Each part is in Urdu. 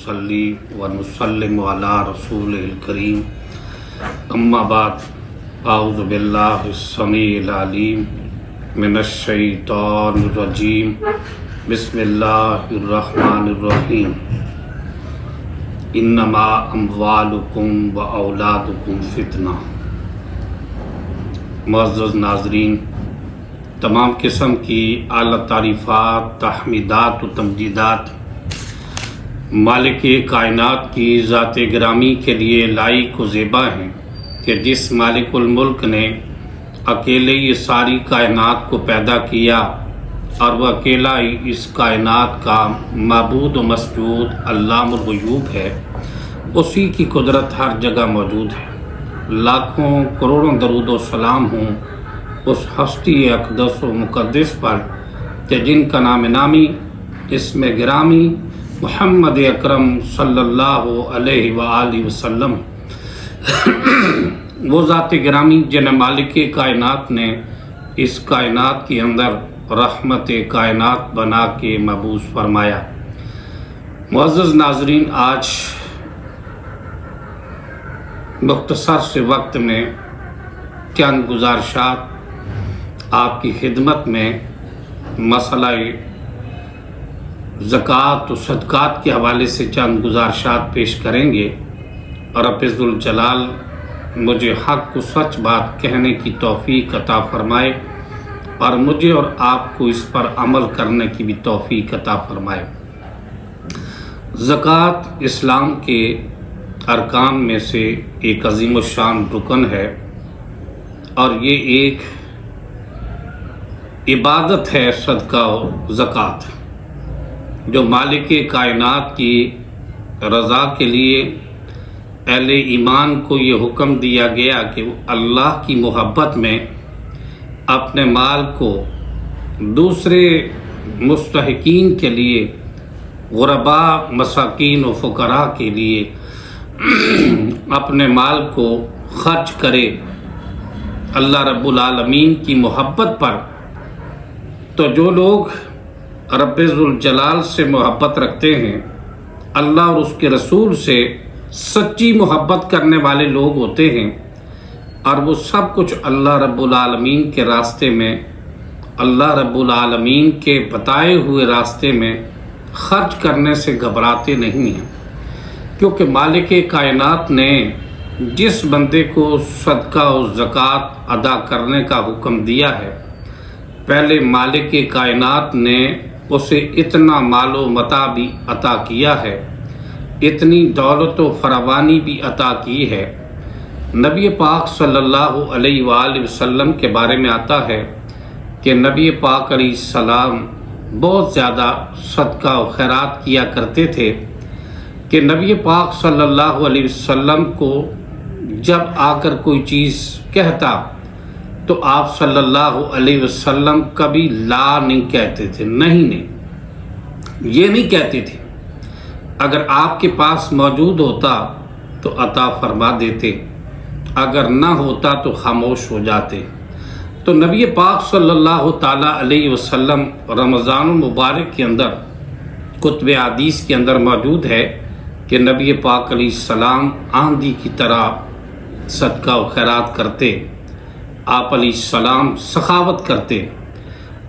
ونصلی ونسلم علی رسول الکریم اما بعد اعوذ باللہ السمیع العلیم من الشیطان الرجیم بسم اللہ الرحمن الرحیم انما اموالکم و اولادکم فتنہ۔ معزز ناظرین، تمام قسم کی اعلیٰ تعریفات، تحمیدات و تمجیدات مالک کائنات کی ذات گرامی کے لیے لائق و زیبا ہیں کہ جس مالک الملک نے اکیلے یہ ساری کائنات کو پیدا کیا اور وہ اکیلا ہی اس کائنات کا معبود و مسجود علام الغیوب ہے، اسی کی قدرت ہر جگہ موجود ہے۔ لاکھوں کروڑوں درود و سلام ہوں اس ہستی اقدس و مقدس پر کہ جن کا نام نامی اسم گرامی محمد اکرم صلی اللہ علیہ وآلہ وسلم، وہ ذات گرامی جن مالک کائنات نے اس کائنات کے اندر رحمت کائنات بنا کے مبعوث فرمایا۔ معزز ناظرین، آج مختصر سے وقت میں چند گزارشات آپ کی خدمت میں مسئلہ زکوٰۃ و صدقات کے حوالے سے چند گزارشات پیش کریں گے، اور رب ذوالجلال مجھے حق و سچ بات کہنے کی توفیق عطا فرمائے اور مجھے اور آپ کو اس پر عمل کرنے کی بھی توفیق عطا فرمائے۔ زکوٰۃ اسلام کے ارکان میں سے ایک عظیم الشان رکن ہے، اور یہ ایک عبادت ہے، صدقہ و زکوٰۃ، جو مالک کائنات کی رضا کے لیے اہل ایمان کو یہ حکم دیا گیا کہ وہ اللہ کی محبت میں اپنے مال کو دوسرے مستحقین کے لیے، غرباء، مساکین و فقراء کے لیے اپنے مال کو خرچ کرے اللہ رب العالمین کی محبت پر۔ تو جو لوگ رب ذوالجلال سے محبت رکھتے ہیں، اللہ اور اس کے رسول سے سچی محبت کرنے والے لوگ ہوتے ہیں، اور وہ سب کچھ اللہ رب العالمین کے راستے میں، اللہ رب العالمین کے بتائے ہوئے راستے میں خرچ کرنے سے گھبراتے نہیں ہیں، کیونکہ مالک کائنات نے جس بندے کو صدقہ و زکوٰۃ ادا کرنے کا حکم دیا ہے، پہلے مالک کائنات نے اسے اتنا مال و متاع بھی عطا کیا ہے، اتنی دولت و فراوانی بھی عطا کی ہے۔ نبی پاک صلی اللہ علیہ وآلہ وسلم کے بارے میں آتا ہے کہ نبی پاک علیہ السلام بہت زیادہ صدقہ و خیرات کیا کرتے تھے، کہ نبی پاک صلی اللہ علیہ وسلم کو جب آ کر کوئی چیز کہتا تو آپ صلی اللہ علیہ وسلم کبھی لا نہیں کہتے تھے، نہیں، یہ نہیں کہتے تھے۔ اگر آپ کے پاس موجود ہوتا تو عطا فرما دیتے، اگر نہ ہوتا تو خاموش ہو جاتے۔ تو نبی پاک صلی اللہ تعالیٰ علیہ وسلم رمضان المبارک کے اندر کتب حدیث کے اندر موجود ہے کہ نبی پاک علیہ السلام آندھی کی طرح صدقہ و خیرات کرتے، آپ علیہ السلام سخاوت کرتے۔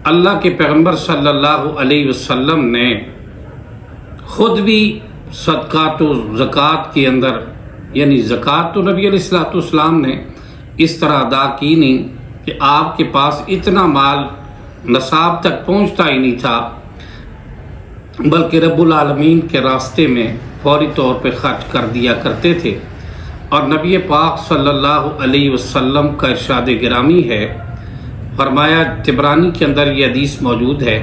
اللہ کے پیغمبر صلی اللہ علیہ وسلم نے خود بھی صدقات و زکوٰۃ کے اندر، یعنی زکوٰۃ تو نبی علیہ السلام نے اس طرح ادا کی نہیں کہ آپ کے پاس اتنا مال نصاب تک پہنچتا ہی نہیں تھا، بلکہ رب العالمین کے راستے میں فوری طور پہ خرچ کر دیا کرتے تھے۔ اور نبی پاک صلی اللہ علیہ وسلم کا ارشاد گرامی ہے، فرمایا، طبرانی کے اندر یہ حدیث موجود ہے،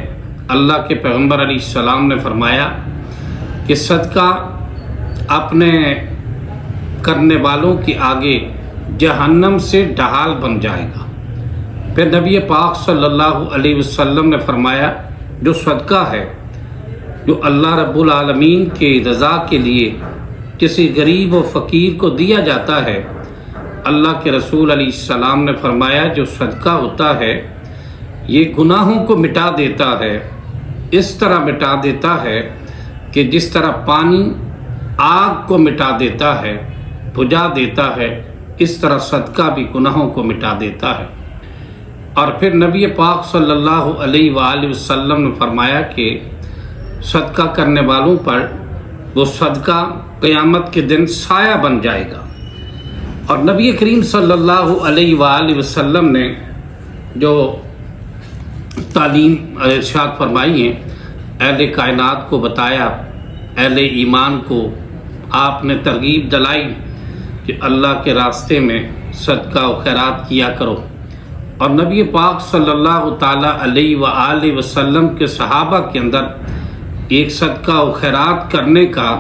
اللہ کے پیغمبر علیہ السلام نے فرمایا کہ صدقہ اپنے کرنے والوں کے آگے جہنم سے ڈھال بن جائے گا۔ پھر نبی پاک صلی اللہ علیہ وسلم نے فرمایا، جو صدقہ ہے، جو اللہ رب العالمین کے رضا کے لیے کسی غریب و فقیر کو دیا جاتا ہے، اللہ کے رسول علیہ السلام نے فرمایا جو صدقہ ہوتا ہے یہ گناہوں کو مٹا دیتا ہے، اس طرح مٹا دیتا ہے کہ جس طرح پانی آگ کو مٹا دیتا ہے، بجھا دیتا ہے، اس طرح صدقہ بھی گناہوں کو مٹا دیتا ہے۔ اور پھر نبی پاک صلی اللہ علیہ وآلہ وسلم نے فرمایا کہ صدقہ کرنے والوں پر وہ صدقہ قیامت کے دن سایہ بن جائے گا۔ اور نبی کریم صلی اللہ علیہ وآلہ وسلم نے جو تعلیم ارشاد فرمائی ہیں، اہل کائنات کو بتایا، اہل ایمان کو آپ نے ترغیب دلائی کہ اللہ کے راستے میں صدقہ و خیرات کیا کرو۔ اور نبی پاک صلی اللہ تعالیٰ علیہ وآلہ وسلم کے صحابہ کے اندر ایک صدقہ و خیرات کرنے کا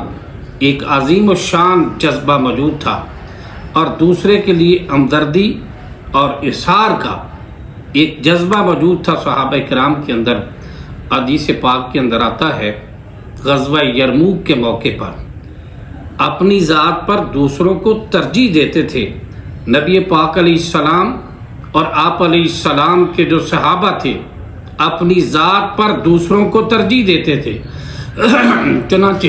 ایک عظیم و شان جذبہ موجود تھا، اور دوسرے کے لیے ہمدردی اور اظہار کا ایک جذبہ موجود تھا صحابہ کرام کے اندر۔ حدیث پاک کے اندر آتا ہے، غزوہ یرموک کے موقع پر اپنی ذات پر دوسروں کو ترجیح دیتے تھے۔ نبی پاک علیہ السلام اور آپ علیہ السلام کے جو صحابہ تھے اپنی ذات پر دوسروں کو ترجیح دیتے تھے۔ چنانچہ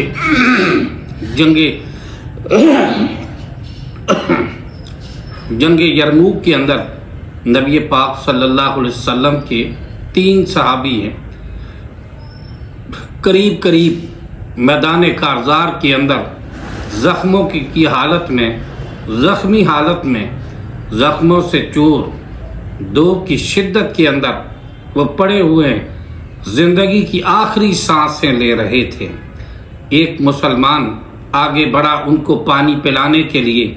جنگ یرموک کے اندر نبی پاک صلی اللہ علیہ وسلم کے 3 صحابی ہیں، قریب میدان کارزار کے اندر زخموں کی حالت میں، زخمی حالت میں، زخموں سے چور دو کی شدت کے اندر وہ پڑے ہوئے زندگی کی آخری سانسیں لے رہے تھے۔ ایک مسلمان آگے بڑھا ان کو پانی پلانے کے لیے،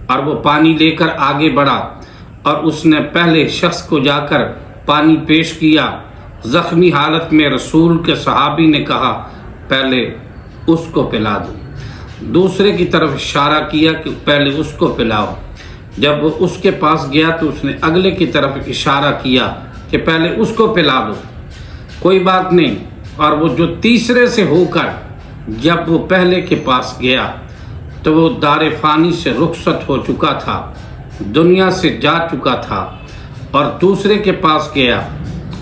اور وہ پانی لے کر آگے بڑھا اور اس نے پہلے شخص کو جا کر پانی پیش کیا۔ زخمی حالت میں رسول کے صحابی نے کہا پہلے اس کو پلا دو، دوسرے کی طرف اشارہ کیا کہ پہلے اس کو پلاؤ۔ جب وہ اس کے پاس گیا تو اس نے اگلے کی طرف اشارہ کیا کہ پہلے اس کو پلا دو، کوئی بات نہیں۔ اور وہ جو تیسرے سے ہو کر جب وہ پہلے کے پاس گیا تو وہ دار فانی سے رخصت ہو چکا تھا، دنیا سے جا چکا تھا، اور دوسرے کے پاس گیا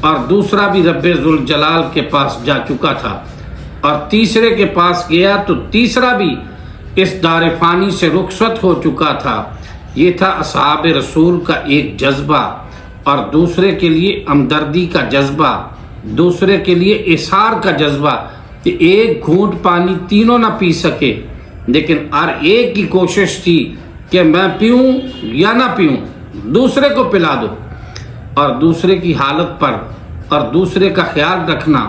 اور دوسرا بھی رب ذوالجلال کے پاس جا چکا تھا، اور تیسرے کے پاس گیا تو تیسرا بھی اس دار فانی سے رخصت ہو چکا تھا۔ یہ تھا اصحاب رسول کا ایک جذبہ، اور دوسرے کے لیے ہمدردی کا جذبہ، دوسرے کے لیے اظہار کا جذبہ، کہ ایک گھونٹ پانی تینوں نہ پی سکے لیکن ہر ایک کی کوشش تھی کہ میں پیوں یا نہ پیوں، دوسرے کو پلا دو۔ اور دوسرے کی حالت پر اور دوسرے کا خیال رکھنا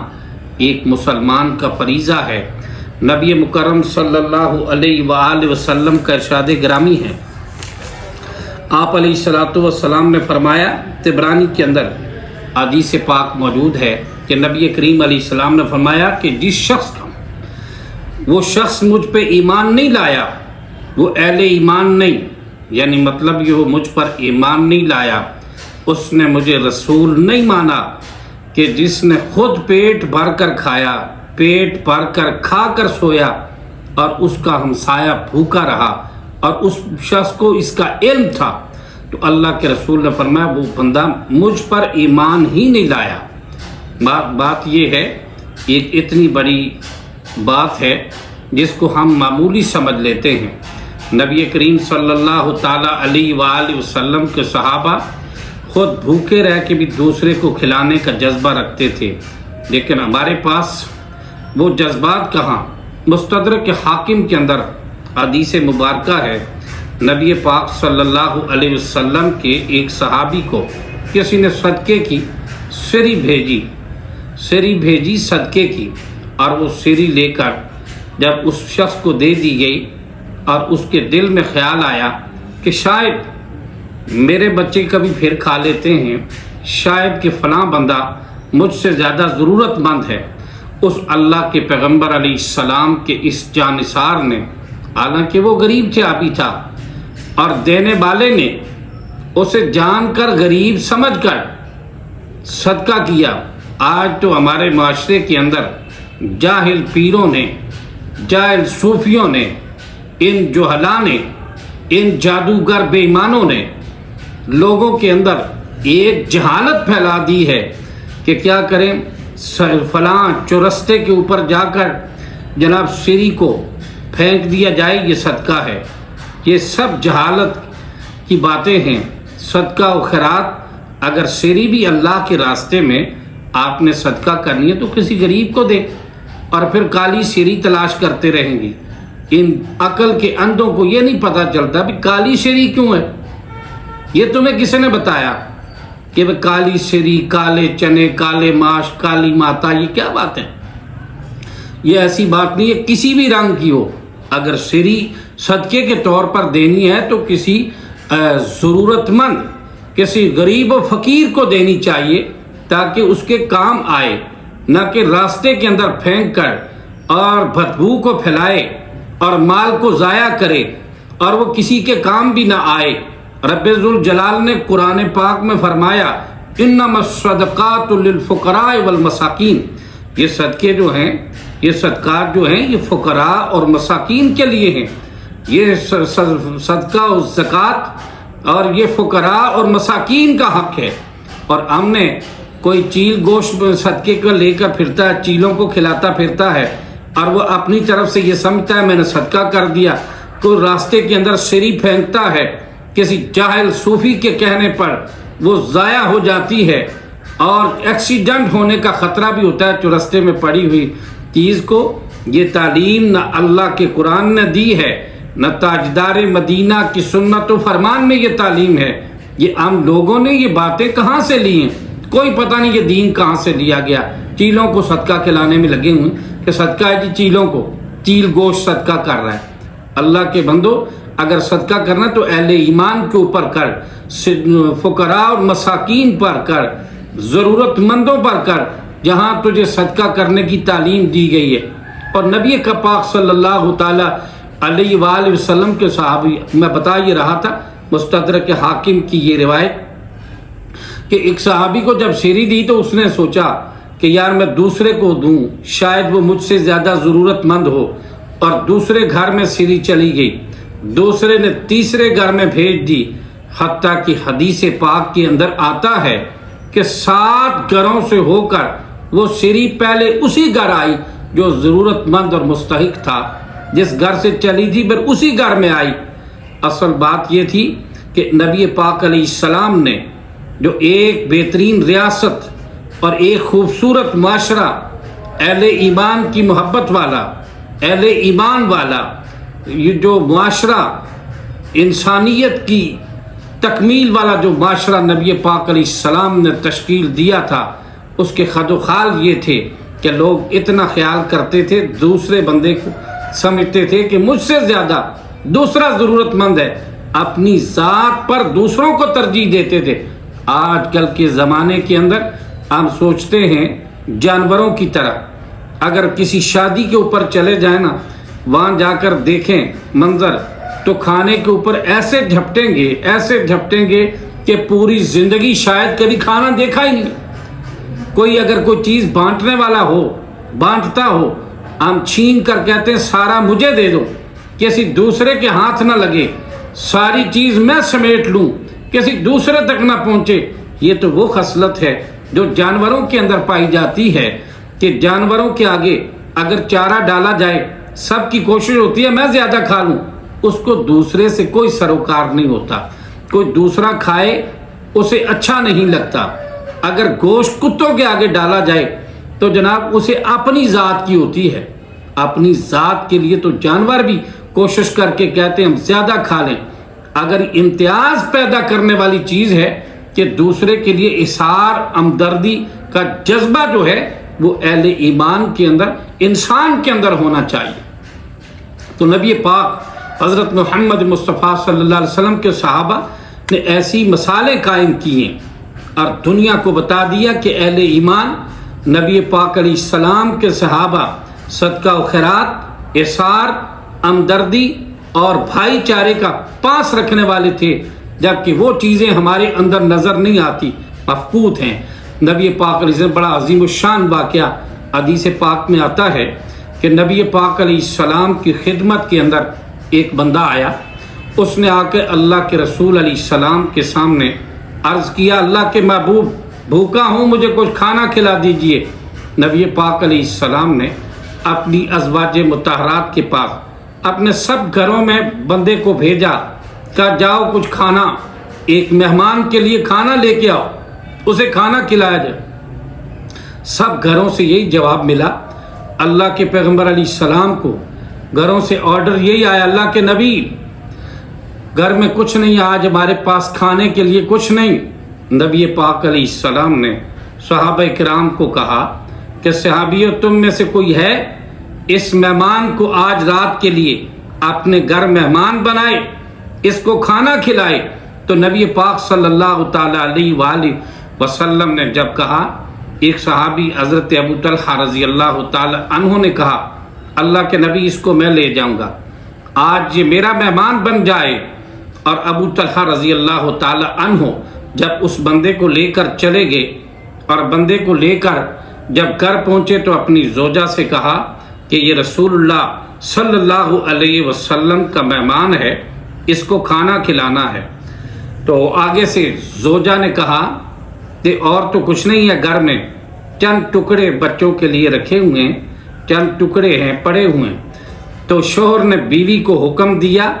ایک مسلمان کا فریضہ ہے۔ نبی مکرم صلی اللہ علیہ وآلہ وسلم کا ارشاد گرامی ہے، آپ علیہ الصلوۃ والسلام نے فرمایا، طبرانی کے اندر حدیث پاک موجود ہے کہ نبی کریم علیہ السلام نے فرمایا کہ جس شخص کا وہ شخص مجھ پہ ایمان نہیں لایا، وہ اہل ایمان نہیں، یعنی مطلب یہ وہ مجھ پر ایمان نہیں لایا، اس نے مجھے رسول نہیں مانا۔ کہ جس نے خود پیٹ بھر کر کھایا، پیٹ بھر کر کھا کر سویا، اور اس کا ہمسایہ بھوکا رہا، اور اس شخص کو اس کا علم تھا، تو اللہ کے رسول نے فرمایا وہ بندہ مجھ پر ایمان ہی نہیں لایا۔ بات یہ ہے، ایک اتنی بڑی بات ہے جس کو ہم معمولی سمجھ لیتے ہیں۔ نبی کریم صلی اللہ تعالیٰ علیہ وآلہ وسلم کے صحابہ خود بھوکے رہ کے بھی دوسرے کو کھلانے کا جذبہ رکھتے تھے، لیکن ہمارے پاس وہ جذبات کہاں؟ مستدرک حاکم کے اندر حدیث مبارکہ ہے، نبی پاک صلی اللہ علیہ وسلم کے ایک صحابی کو کسی نے صدقے کی سری بھیجی صدقے کی، اور وہ سری لے کر جب اس شخص کو دے دی گئی، اور اس کے دل میں خیال آیا کہ شاید میرے بچے کبھی پھر کھا لیتے ہیں، شاید کہ فلاں بندہ مجھ سے زیادہ ضرورت مند ہے، اس اللہ کے پیغمبر علیہ السلام کے اس جانثار نے، حالانکہ وہ غریب تھے ابھی تھا، اور دینے والے نے اسے جان کر غریب سمجھ کر صدقہ کیا۔ آج تو ہمارے معاشرے کے اندر جاہل پیروں نے، جاہل صوفیوں نے، ان جہلا نے، ان جادوگر بے ایمانوں نے لوگوں کے اندر ایک جہالت پھیلا دی ہے کہ کیا کریں، فلاں چورستے کے اوپر جا کر جناب سری کو پھینک دیا جائے یہ صدقہ ہے، یہ سب جہالت کی باتیں ہیں۔ صدقہ و خیرات اگر سری بھی اللہ کے راستے میں آپ نے صدقہ کرنی ہے تو کسی غریب کو دیں، اور پھر کالی سری تلاش کرتے رہیں گے۔ ان عقل کے اندھوں کو یہ نہیں پتہ چلتا بھی کالی سری کیوں ہے۔ یہ تمہیں کس نے بتایا کہ وہ کالی سری، کالے چنے، کالے ماش، کالی ماتا، یہ کیا بات ہے؟ یہ ایسی بات نہیں ہے، کسی بھی رنگ کی ہو۔ اگر سری صدقے کے طور پر دینی ہے تو کسی ضرورت مند، کسی غریب و فقیر کو دینی چاہیے تاکہ اس کے کام آئے، نہ کہ راستے کے اندر پھینک کر اور بدبو کو پھیلائے اور مال کو ضائع کرے اور وہ کسی کے کام بھی نہ آئے۔ رب ذوالجلال نے قرآن پاک میں فرمایا انما الصدقات للفقراء والمساکین، یہ صدقے جو ہیں، یہ صدقات جو ہیں، یہ فقراء اور مساکین کے لیے ہیں۔ یہ صدقہ و زکوٰۃ اور یہ فقراء اور مساکین کا حق ہے۔ اور ہم نے کوئی چیل گوشت صدقے کو لے کر پھرتا ہے، چیلوں کو کھلاتا پھرتا ہے اور وہ اپنی طرف سے یہ سمجھتا ہے میں نے صدقہ کر دیا، کوئی راستے کے اندر سری پھینکتا ہے، کسی جاہل صوفی کے کہنے پر وہ ضائع ہو جاتی ہے اور ایکسیڈنٹ ہونے کا خطرہ بھی ہوتا ہے جو راستے میں پڑی ہوئی چیز کو۔ یہ تعلیم نہ اللہ کے قرآن نے دی ہے، نہ تاجدار مدینہ کی سنت و فرمان میں یہ تعلیم ہے۔ یہ عام لوگوں نے یہ باتیں کہاں سے لی ہیں؟ کوئی پتہ نہیں یہ دین کہاں سے لیا گیا۔ چیلوں کو صدقہ کھلانے میں لگے ہوئے کہ صدقہ ہے جی چیلوں کو، چیل گوشت صدقہ کر رہا ہے۔ اللہ کے بندو، اگر صدقہ کرنا تو اہل ایمان کے اوپر کر، فقراء اور مساکین پر کر، ضرورت مندوں پر کر، جہاں تجھے صدقہ کرنے کی تعلیم دی گئی ہے۔ اور نبی کا پاک صلی اللہ تعالی علیہ وآلہ وسلم کے صحابی، میں بتا یہ رہا تھا مستدرک حاکم کی یہ روایت کہ ایک صحابی کو جب سری دی تو اس نے سوچا کہ یار میں دوسرے کو دوں، شاید وہ مجھ سے زیادہ ضرورت مند ہو، اور دوسرے گھر میں سری چلی گئی، دوسرے نے تیسرے گھر میں بھیج دی، حتیٰ کہ حدیث پاک کے اندر آتا ہے کہ 7 گھروں سے ہو کر وہ سری پہلے اسی گھر آئی جو ضرورت مند اور مستحق تھا، جس گھر سے چلی تھی پھر اسی گھر میں آئی۔ اصل بات یہ تھی کہ نبی پاک علیہ السلام نے جو ایک بہترین ریاست اور ایک خوبصورت معاشرہ، اہل ایمان کی محبت والا، اہل ایمان والا، یہ جو معاشرہ انسانیت کی تکمیل والا جو معاشرہ نبی پاک علیہ السلام نے تشکیل دیا تھا، اس کے خد و خال یہ تھے کہ لوگ اتنا خیال کرتے تھے، دوسرے بندے کو سمجھتے تھے کہ مجھ سے زیادہ دوسرا ضرورت مند ہے، اپنی ذات پر دوسروں کو ترجیح دیتے تھے۔ آج کل کے زمانے کے اندر ہم سوچتے ہیں جانوروں کی طرح۔ اگر کسی شادی کے اوپر چلے جائیں نا، وہاں جا کر دیکھیں منظر، تو کھانے کے اوپر ایسے جھپٹیں گے کہ پوری زندگی شاید کبھی کھانا دیکھا ہی نہیں۔ کوئی اگر کوئی چیز بانٹنے والا ہو، بانٹتا ہو، ہم چھین کر کہتے ہیں سارا مجھے دے دو، کسی دوسرے کے ہاتھ نہ لگے، ساری چیز میں سمیٹ لوں، کسی دوسرے تک نہ پہنچے۔ یہ تو وہ خصلت ہے جو جانوروں کے اندر پائی جاتی ہے کہ جانوروں کے آگے اگر چارہ ڈالا جائے، سب کی کوشش ہوتی ہے میں زیادہ کھا لوں، اس کو دوسرے سے کوئی سروکار نہیں ہوتا۔ کوئی دوسرا کھائے اسے اچھا نہیں لگتا۔ اگر گوشت کتوں کے آگے ڈالا جائے تو جناب اسے اپنی ذات کی ہوتی ہے، اپنی ذات کے لیے تو جانور بھی کوشش کر کے کہتے ہیں ہم زیادہ کھا لیں۔ اگر امتیاز پیدا کرنے والی چیز ہے کہ دوسرے کے لیے اظہار ہمدردی کا جذبہ جو ہے وہ اہل ایمان کے اندر، انسان کے اندر ہونا چاہیے۔ تو نبی پاک حضرت محمد مصطفیٰ صلی اللہ علیہ وسلم کے صحابہ نے ایسی مثالیں قائم کی ہیں اور دنیا کو بتا دیا کہ اہل ایمان نبی پاک علیہ السلام کے صحابہ صدقہ و خیرات، احسار، ہمدردی اور بھائی چارے کا پاس رکھنے والے تھے، جبکہ وہ چیزیں ہمارے اندر نظر نہیں آتی، مفقود ہیں۔ نبی پاک علیہ السلام بڑا عظیم الشان واقعہ حدیث پاک میں آتا ہے کہ نبی پاک علیہ السلام کی خدمت کے اندر ایک بندہ آیا، اس نے آ کے اللہ کے رسول علیہ السلام کے سامنے عرض کیا اللہ کے محبوب بھوکا ہوں، مجھے کچھ کھانا کھلا دیجئے۔ نبی پاک علیہ السلام نے اپنی ازواج مطہرات کے پاس اپنے سب گھروں میں بندے کو بھیجا، کہا جاؤ کچھ کھانا، ایک مہمان کے لیے کھانا لے کے آؤ، اسے کھانا کھلایا جائے۔ سب گھروں سے یہی جواب ملا۔ اللہ کے پیغمبر علیہ السلام کو گھروں سے آرڈر یہی آیا، اللہ کے نبی گھر میں کچھ نہیں، آج ہمارے پاس کھانے کے لیے کچھ نہیں۔ نبی پاک علیہ السلام نے صحابہ کرام کو کہا کہ صحابیوں تم میں سے کوئی ہے اس مہمان کو آج رات کے لیے اپنے گھر مہمان بنائے، اس کو کھانا کھلائے؟ تو نبی پاک صلی اللہ تعالیٰ علیہ وآلہ وسلم نے جب کہا، ایک صحابی حضرت ابو طلحہ رضی اللہ تعالیٰ عنہ نے کہا اللہ کے نبی اس کو میں لے جاؤں گا، آج یہ میرا مہمان بن جائے۔ اور ابو طلحہ رضی اللہ تعالیٰ عنہ جب اس بندے کو لے کر چلے گئے اور بندے کو لے کر جب گھر پہنچے تو اپنی زوجہ سے کہا کہ یہ رسول اللہ صلی اللہ علیہ وسلم کا مہمان ہے، اس کو کھانا کھلانا ہے۔ تو آگے سے زوجہ نے کہا کہ اور تو کچھ نہیں ہے گھر میں، چند ٹکڑے بچوں کے لیے رکھے ہوئے ہیں، چند ٹکڑے ہیں پڑے ہوئے ہیں۔ تو شوہر نے بیوی کو حکم دیا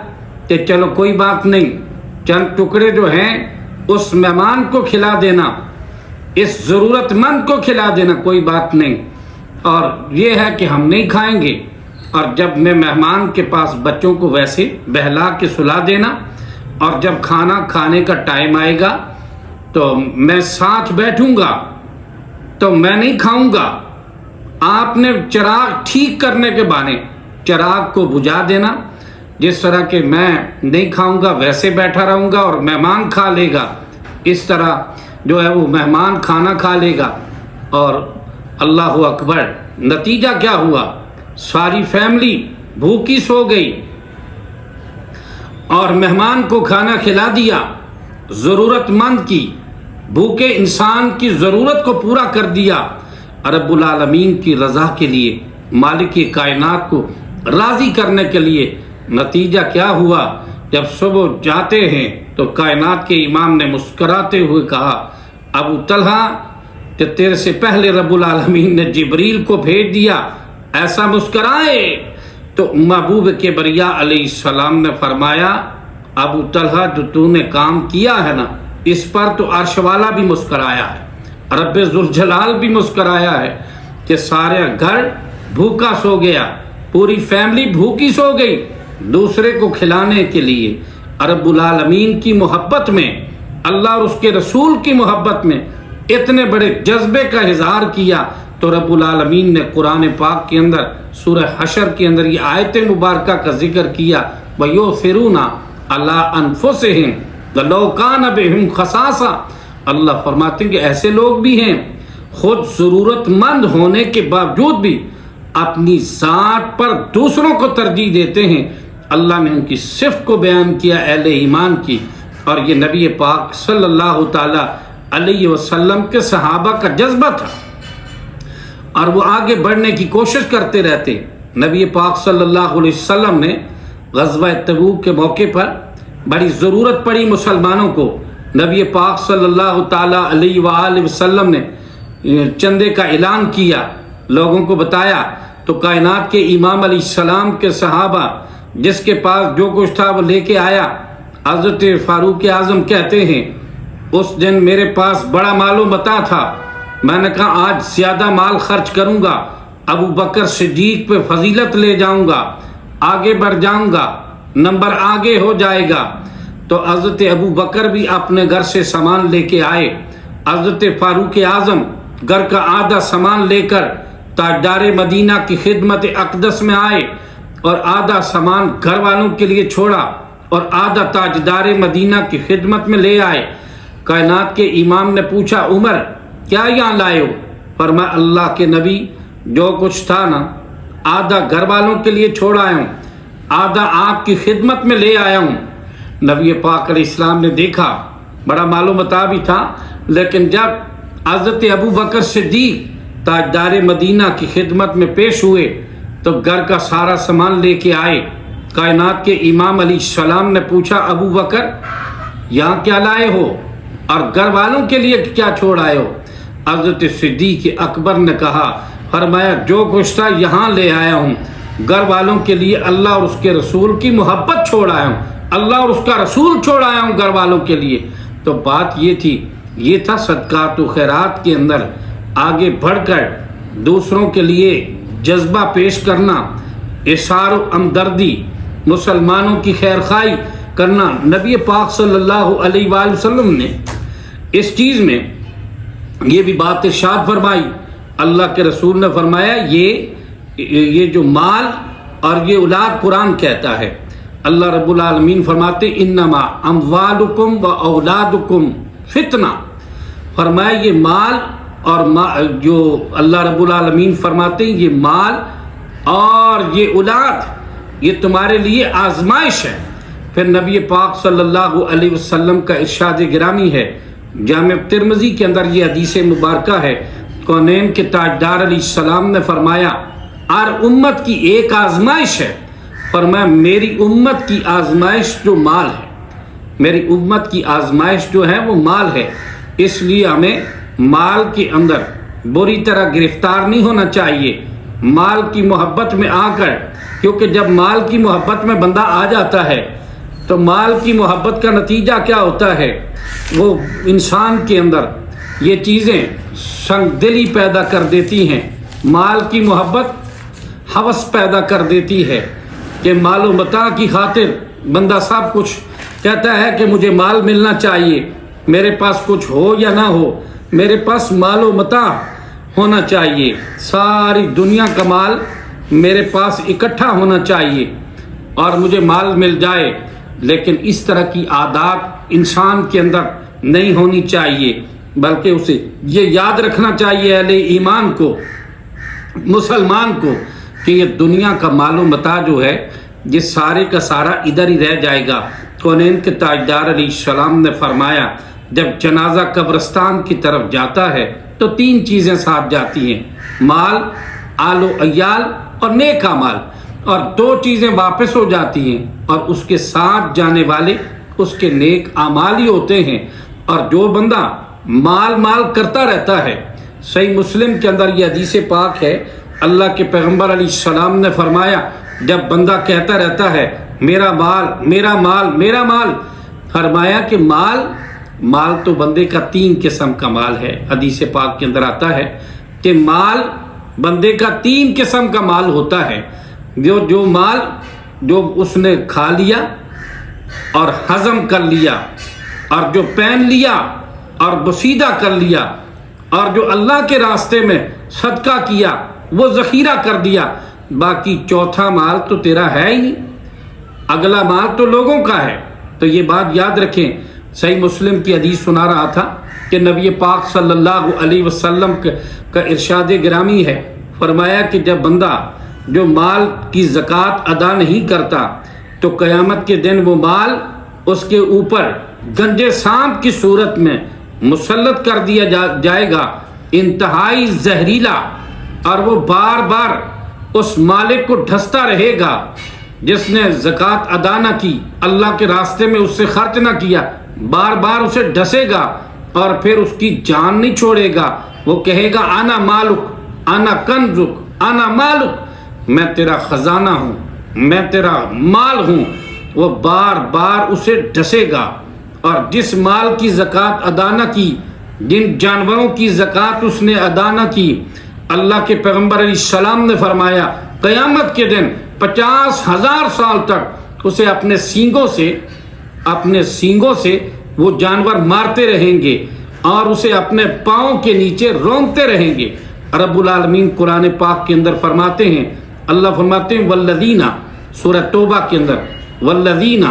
کہ چلو کوئی بات نہیں، چند ٹکڑے جو ہیں اس مہمان کو کھلا دینا، اس ضرورت مند کو کھلا دینا، کوئی بات نہیں، اور یہ ہے کہ ہم نہیں کھائیں گے، اور جب میں مہمان کے پاس بچوں کو ویسے بہلا کے سلا دینا، اور جب کھانا کھانے کا ٹائم آئے گا تو میں ساتھ بیٹھوں گا تو میں نہیں کھاؤں گا۔ آپ نے چراغ ٹھیک کرنے کے بہانے چراغ کو بجھا دینا، جس طرح کہ میں نہیں کھاؤں گا ویسے بیٹھا رہوں گا اور مہمان کھا لے گا، اس طرح جو ہے وہ مہمان کھانا کھا لے گا۔ اور اللہ اکبر، نتیجہ کیا ہوا؟ ساری فیملی بھوکی سو گئی اور مہمان کو کھانا کھلا دیا، ضرورت مند کی، بھوکے انسان کی ضرورت کو پورا کر دیا رب العالمین کی رضا کے لیے، مالک کائنات کو راضی کرنے کے لیے۔ نتیجہ کیا ہوا؟ جب صبح جاتے ہیں تو کائنات کے امام نے مسکراتے ہوئے کہا ابو طلحہ کہ تیرے سے پہلے رب العالمین نے جبریل کو بھیج دیا، ایسا مسکرائے۔ تو محبوب کبریا علیہ السلام نے فرمایا ابو طلحہ جو تو نے کام کیا ہے نا، اس پر تو عرش والا بھی مسکرایا ہے، رب ذوالجلال بھی مسکرایا ہے کہ سارا گھر بھوکا سو گیا، پوری فیملی بھوکی سو گئی، دوسرے کو کھلانے کے لیے رب العالمین کی محبت میں، اللہ اور اس کے رسول کی محبت میں اتنے بڑے جذبے کا اظہار کیا۔ تو رب العالمین نے قرآن پاک کے اندر سورہ حشر کے اندر یہ آیت مبارکہ کا ذکر کیا، وَيُؤْثِرُونَ عَلَىٰ أَنفُسِهِمْ وَلَوْ كَانَ بِهِمْ خَصَاصَةٌ۔ اللہ فرماتے ہیں کہ ایسے لوگ بھی ہیں خود ضرورت مند ہونے کے باوجود بھی اپنی ذات پر دوسروں کو ترجیح دیتے ہیں۔ اللہ نے ان کی صفت کو بیان کیا اہل ایمان کی، اور یہ نبی پاک صلی اللہ تعالی علیہ وسلم کے صحابہ کا جذبہ تھا، اور وہ آگے بڑھنے کی کوشش کرتے رہتے۔ نبی پاک صلی اللہ علیہ وسلم نے غزوہ تبوک کے موقع پر بڑی ضرورت پڑی مسلمانوں کو، نبی پاک صلی اللہ تعالی علیہ وآلہ وسلم نے چندے کا اعلان کیا، لوگوں کو بتایا، تو کائنات کے امام علیہ السلام کے صحابہ جس کے پاس جو کچھ تھا وہ لے کے آیا۔ حضرت فاروق اعظم کہتے ہیں اس دن میرے پاس بڑا مال و متاع تھا، میں نے کہا آج زیادہ مال خرچ کروں گا، ابو بکر صدیق پہ فضیلت لے جاؤں گا، آگے بڑھ جاؤں گا، نمبر آگے ہو جائے گا۔ تو حضرت ابو بکر بھی اپنے گھر سے سامان لے کے آئے، حضرت فاروق اعظم گھر کا آدھا سامان لے کر تاجدار مدینہ کی خدمت اقدس میں آئے، اور آدھا سامان گھر والوں کے لیے چھوڑا اور آدھا تاجدار مدینہ کی خدمت میں لے آئے۔ کائنات کے امام نے پوچھا عمر کیا یہاں لائے ہو؟ فرمایا اللہ کے نبی جو کچھ تھا نا آدھا گھر والوں کے لیے چھوڑ آیا ہوں، آدھا آپ کی خدمت میں لے آیا ہوں۔ نبی پاک علیہ السلام نے دیکھا بڑا مال و متاع بھی تھا، لیکن جب حضرت ابو بکر صدیق تاجدار مدینہ کی خدمت میں پیش ہوئے تو گھر کا سارا سامان لے کے آئے۔ کائنات کے امام علیہ السلام نے پوچھا ابو بکر یہاں کیا لائے ہو اور گھر والوں کے لیے کیا چھوڑ آئے ہو؟ حضرت صدیق اکبر نے کہا، فرمایا جو کچھ تھا یہاں لے آیا ہوں، گھر والوں کے لیے اللہ اور اس کے رسول کی محبت چھوڑ آیا ہوں، اللہ اور اس کا رسول چھوڑ آیا ہوں گھر والوں کے لیے۔ تو بات یہ تھی، یہ تھا صدقات و خیرات کے اندر آگے بڑھ کر دوسروں کے لیے جذبہ پیش کرنا، اظہار و ہمدردی، مسلمانوں کی خیر خواہی کرنا۔ نبی پاک صلی اللہ علیہ وآلہ وسلم نے اس چیز میں یہ بھی بات ارشاد فرمائی، اللہ کے رسول نے فرمایا یہ جو مال اور یہ اولاد، قرآن کہتا ہے، اللہ رب العالمین فرماتے انما اموالکم و اولادکم فتنہ، فرمایا یہ مال اور جو اللہ رب العالمین فرماتے ہیں یہ مال اور یہ اولاد یہ تمہارے لیے آزمائش ہے۔ پھر نبی پاک صلی اللہ علیہ وسلم کا ارشاد گرامی ہے، جامع ترمذی کے اندر یہ حدیث مبارکہ ہے، کونین کے تاجدار علیہ السلام نے فرمایا ہر امت کی ایک آزمائش ہے، فرمایا میری امت کی آزمائش جو مال ہے، میری امت کی آزمائش جو ہے وہ مال ہے۔ اس لیے ہمیں مال کے اندر بری طرح گرفتار نہیں ہونا چاہیے، مال کی محبت میں آ کر، کیونکہ جب مال کی محبت میں بندہ آ جاتا ہے تو مال کی محبت کا نتیجہ کیا ہوتا ہے، وہ انسان کے اندر یہ چیزیں سنگ دلی پیدا کر دیتی ہیں، مال کی محبت ہوس پیدا کر دیتی ہے کہ مال و متاع کی خاطر بندہ سب کچھ کہتا ہے کہ مجھے مال ملنا چاہیے، میرے پاس کچھ ہو یا نہ ہو، میرے پاس مال و متاع ہونا چاہیے، ساری دنیا کا مال میرے پاس اکٹھا ہونا چاہیے اور مجھے مال مل جائے۔ لیکن اس طرح کی عادات انسان کے اندر نہیں ہونی چاہیے، بلکہ اسے یہ یاد رکھنا چاہیے اہل ایمان کو، مسلمان کو، کہ یہ دنیا کا مال و متاع جو ہے یہ سارے کا سارا ادھر ہی رہ جائے گا۔ کونین کے تاجدار علیہ السلام نے فرمایا جب جنازہ قبرستان کی طرف جاتا ہے تو 3 چیزیں ساتھ جاتی ہیں، مال، آل و عیال اور نیک اعمال، اور 2 چیزیں واپس ہو جاتی ہیں اور اس کے ساتھ جانے والے اس کے نیک اعمال ہی ہوتے ہیں۔ اور جو بندہ مال کرتا رہتا ہے، صحیح مسلم کے اندر یہ حدیث پاک ہے، اللہ کے پیغمبر علیہ السلام نے فرمایا جب بندہ کہتا رہتا ہے میرا مال میرا مال میرا مال، فرمایا کہ مال تو بندے کا 3 قسم کا مال ہے، حدیث پاک کے اندر آتا ہے کہ مال بندے کا 3 قسم کا مال ہوتا ہے، جو مال جو اس نے کھا لیا اور ہضم کر لیا اور جو پہن لیا اور بسیدہ کر لیا اور جو اللہ کے راستے میں صدقہ کیا وہ ذخیرہ کر دیا، باقی چوتھا مال تو تیرا ہے ہی نہیں، اگلا مال تو لوگوں کا ہے۔ تو یہ بات یاد رکھیں، صحیح مسلم کی حدیث سنا رہا تھا کہ نبی پاک صلی اللہ علیہ وسلم کا ارشاد گرامی ہے، فرمایا کہ جب بندہ جو مال کی زکوٰۃ ادا نہیں کرتا تو قیامت کے دن وہ مال اس کے اوپر گنجے سانپ کی صورت میں مسلط کر دیا جائے گا، انتہائی زہریلا، اور وہ بار بار اس مالک کو ڈھستا رہے گا جس نے زکوٰۃ ادا نہ کی، اللہ کے راستے میں اس سے خرچ نہ کیا، بار بار اسے ڈھسے گا اور پھر اس کی جان نہیں چھوڑے گا، وہ کہے گا انا مالک انا کنزک انا مالک، میں تیرا خزانہ ہوں، میں تیرا مال ہوں۔ وہ بار بار اسے ڈھسے گا، اور جس مال کی زکوٰۃ ادا نہ کی، جن جانوروں کی زکوٰۃ اس نے ادا نہ کی، اللہ کے پیغمبر علیہ السلام نے فرمایا قیامت کے دن 50,000 سال تک اسے اپنے سینگوں سے وہ جانور مارتے رہیں گے اور اسے اپنے پاؤں کے نیچے رونگتے رہیں گے۔ رب العالمین قرآن پاک کے اندر فرماتے ہیں، اللہ فرماتے ہیں والذین، سورہ توبہ کے اندر، والذین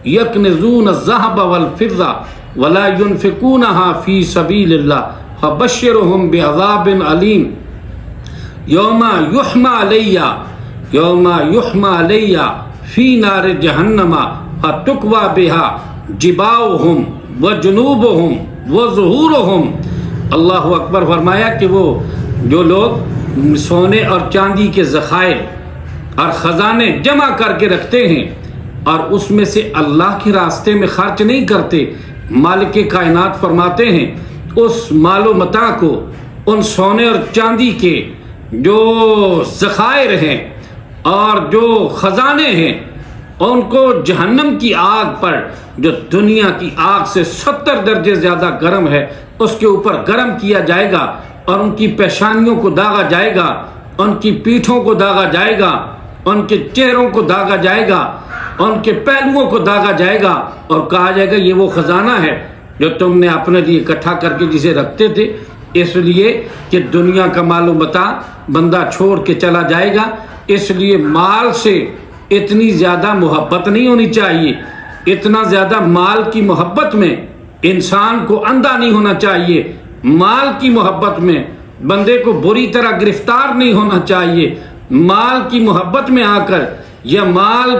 یکنزون الذھب والفضہ ولا ينفقونها فی سبیل اللہ فبشرهم بعذاب علیم یوم یحمى علیہ فی نار جہنم فتکوی بها جباہهم وجنوبهم وظہورهم۔ اللہ اکبر، فرمایا کہ وہ جو لوگ سونے اور چاندی کے ذخائر اور خزانے جمع کر کے رکھتے ہیں اور اس میں سے اللہ کے راستے میں خرچ نہیں کرتے، مالک کائنات فرماتے ہیں اس مال و متاع کو، ان سونے اور چاندی کے جو ذخائر ہیں اور جو خزانے ہیں ان کو جہنم کی آگ پر جو دنیا کی آگ سے 70 درجے زیادہ گرم ہے اس کے اوپر گرم کیا جائے گا، اور ان کی پیشانیوں کو داغا جائے گا، ان کی پیٹھوں کو داغا جائے گا، ان کے چہروں کو داغا جائے گا، ان کے پہلوؤں کو داغا جائے گا، اور کہا جائے گا یہ وہ خزانہ ہے جو تم نے اپنے لیے اکٹھا کر کے جسے رکھتے تھے، اس لیے کہ دنیا کا مال و متاع بندہ چھوڑ کے چلا جائے گا۔ اس لیے مال سے اتنی زیادہ محبت نہیں ہونی چاہیے، اتنا زیادہ مال کی محبت میں انسان کو اندھا نہیں ہونا چاہیے، مال کی محبت میں بندے کو بری طرح گرفتار نہیں ہونا چاہیے، مال کی محبت میں آ کر یا مال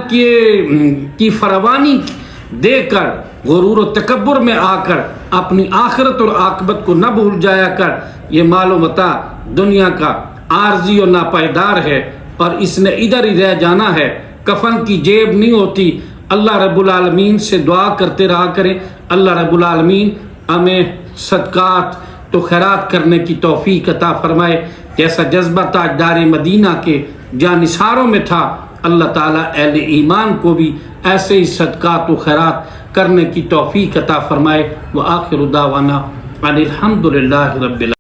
کی فراوانی دیکھ کر غرور و تکبر میں آ کر اپنی آخرت اور عاقبت کو نہ بھول جایا کر۔ یہ مال و متاع دنیا کا عارضی اور ناپائیدار ہے، اور اس نے ادھر ہی رہ جانا ہے، کفن کی جیب نہیں ہوتی۔ اللہ رب العالمین سے دعا کرتے رہا کریں، اللہ رب العالمین ہمیں صدقات تو خیرات کرنے کی توفیق عطا فرمائے، جیسا جذبہ تاجدار مدینہ کے جانثاروں میں تھا۔ اللہ تعالیٰ اہل ایمان کو بھی ایسے ہی صدقات و خیرات کرنے کی توفیق عطا فرمائے۔ وآخر دعوانا ان الحمد للہ رب العالمین۔